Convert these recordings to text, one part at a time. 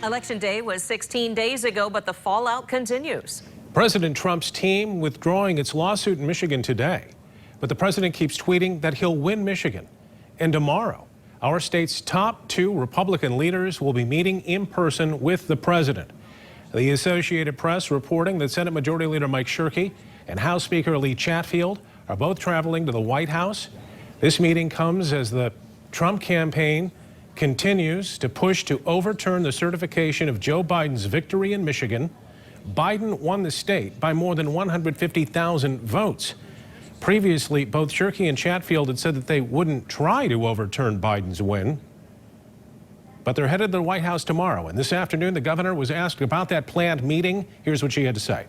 Election day was 16 days ago, but the fallout continues. President Trump's team withdrawing its lawsuit in Michigan today. But the president keeps tweeting that he'll win Michigan. And tomorrow, our state's top 2 Republican leaders will be meeting in person with the president. The Associated Press reporting that Senate Majority Leader Mike Shirkey and House Speaker Lee Chatfield are both traveling to the White House. This meeting comes as the Trump campaign continues to push to overturn the certification of Joe Biden's victory in Michigan. Biden won the state by more than 150,000 votes. Previously, both Shirkey and Chatfield had said that they wouldn't try to overturn Biden's win. But they're headed to the White House tomorrow. And this afternoon, the governor was asked about that planned meeting. Here's what she had to say.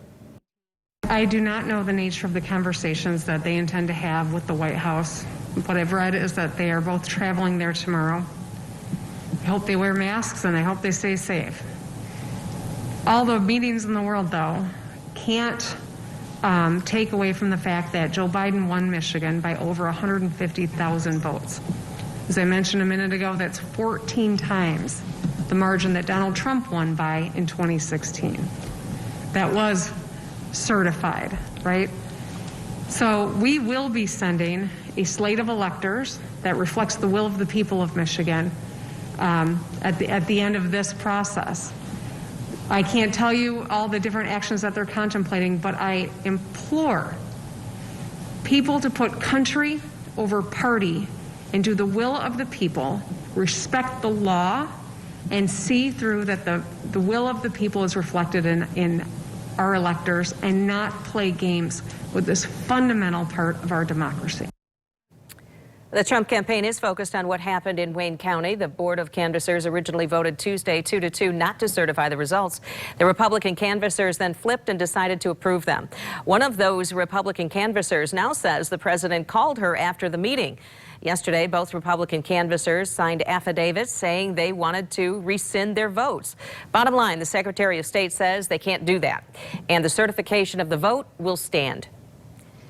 I do not know the nature of the conversations that they intend to have with the White House. What I've read is that they are both traveling there tomorrow. I hope they wear masks and I hope they stay safe. All the meetings in the world, though, can't take away from the fact that Joe Biden won Michigan by over 150,000 votes. As I mentioned a minute ago, that's 14 times the margin that Donald Trump won by in 2016. That was certified, right? So we will be sending a slate of electors that reflects the will of the people of Michigan at the end of this process. I can't tell you all the different actions that they're contemplating, but I implore people to put country over party and do the will of the people, respect the law, and see through that the will of the people is reflected in our electors and not play games with this fundamental part of our democracy. The Trump campaign is focused on what happened in Wayne County. The Board of Canvassers originally voted Tuesday 2-2 not to certify the results. The Republican canvassers then flipped and decided to approve them. One of those Republican canvassers now says the president called her after the meeting. Yesterday, both Republican canvassers signed affidavits saying they wanted to rescind their votes. Bottom line, the Secretary of State says they can't do that, and the certification of the vote will stand.